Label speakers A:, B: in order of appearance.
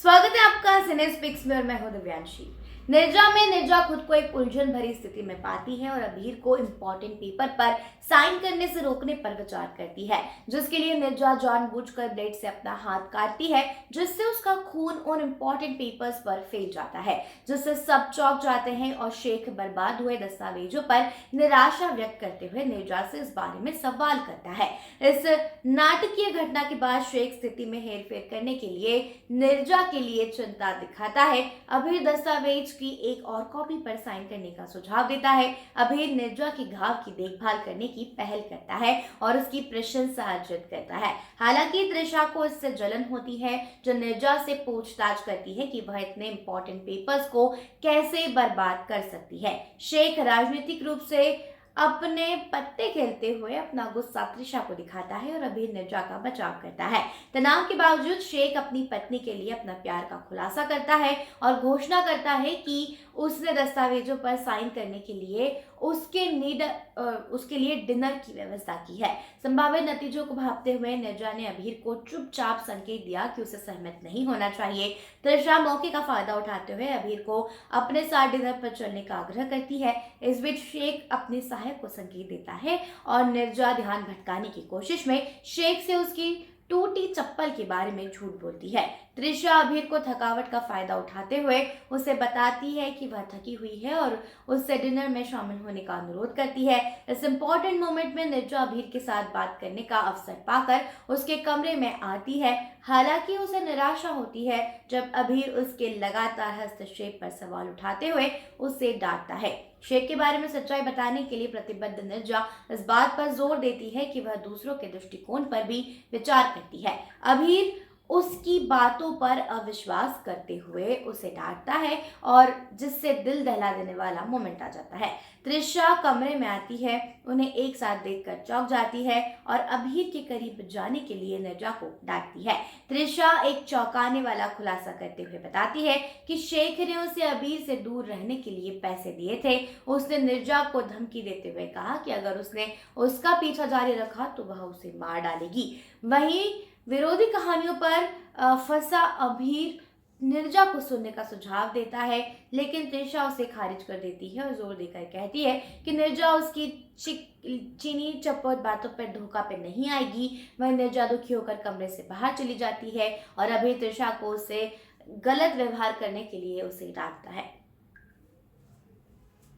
A: स्वागत है आपका सिनेस्पिक्स में और मैं हूं दिव्यांशी। निर्जा खुद को एक उलझन भरी स्थिति में पाती है और अभीर को इम्पोर्टेंट पेपर पर साइन करने से रोकने पर विचार करती है, जिसके लिए निर्जा जानबूझकर ब्लेड से अपना हाथ काटती है, जिससे उसका खून उन इम्पोर्टेंट पेपर्स पर फैल जाता है, जिससे सब चौंक जाते हैं और शेख बर्बाद हुए दस्तावेजों पर निराशा व्यक्त करते हुए निर्जा से इस बारे में सवाल करता है। इस नाटकीय घटना के बाद शेख स्थिति में हेरफेर करने के लिए निर्जा के लिए चिंता दिखाता है। अभीर दस्तावेज की एक और कॉपी पर साइन करने का सुझाव देता है। अभीर निर्जा के घाव की देखभाल करने की पहल करता है और उसकी प्रशंसा अर्जित करता है। हालांकि त्रिशा को इससे जलन होती है, जो निर्जा से पूछताछ करती है कि वह इतने इंपॉर्टेंट पेपर्स को कैसे बर्बाद कर सकती है। शेख राजनीतिक रूप से अपने पत्ते खेलते हुए अपना गुस्सा त्रिशा को दिखाता है और अभीर निर्जा का बचाव करता है। तनाव के बावजूद शेख अपनी पत्नी के लिए अपना प्यार का खुलासा करता है और घोषणा करता है कि उसने दस्तावेजों पर साइन करने के लिए उसके लिए डिनर की व्यवस्था की है। संभावित नतीजों को भांपते हुए निर्जा ने अभीर को चुपचाप संकेत दिया कि उसे सहमत नहीं होना चाहिए। त्रिशा मौके का फायदा उठाते हुए अभीर को अपने साथ डिनर पर चलने का आग्रह करती है। इस बीच शेख अपने सहायक को संकेत देता है और निर्जा ध्यान भटकाने की कोशिश में शेख से उसकी टूटी चप्पल के बारे में झूठ बोलती है। त्रिशा अभीर को थकावट का फायदा उठाते हुए उसे बताती है कि वह थकी हुई है और उससे डिनर में शामिल होने का अनुरोध करती है। इस इंपॉर्टेंट मोमेंट में निर्जा अभीर के साथ बात करने का अवसर पाकर उसके कमरे में आती है। हालांकि उसे निराशा होती है जब अभीर उसके लगातार हस्तक्षेप पर सवाल उठाते हुए उसे डांटता है। शेख के बारे में सच्चाई बताने के लिए प्रतिबद्ध निर्जा इस बात पर जोर देती है कि वह दूसरों के दृष्टिकोण पर भी विचार करती है। अभीर उसकी बातों पर अविश्वास करते हुए उसे डांटता है और जिससे दिल दहला देने वाला मोमेंट आ जाता है। त्रिशा कमरे में आती है, उन्हें एक साथ देखकर चौंक जाती है और अभीर के करीब जाने के लिए निर्जा को डांटती है। त्रिशा एक चौंकाने वाला खुलासा करते हुए बताती है कि शेख ने उसे अभीर से दूर रहने के लिए पैसे दिए थे। उसने निर्जा को धमकी देते हुए कहा कि अगर उसने उसका पीछा जारी रखा तो वह उसे मार डालेगी। वहीं विरोधी कहानियों पर फंसा अभीर निर्जा को सुनने का सुझाव देता है, लेकिन त्रिशा उसे खारिज कर देती है और जोर देकर कहती है कि निर्जा उसकी चीनी चपोट बातों पर धोखा पे नहीं आएगी। वह निर्जा दुखी होकर कमरे से बाहर चली जाती है और अभीर त्रिशा को उससे गलत व्यवहार करने के लिए उसे डांटता है।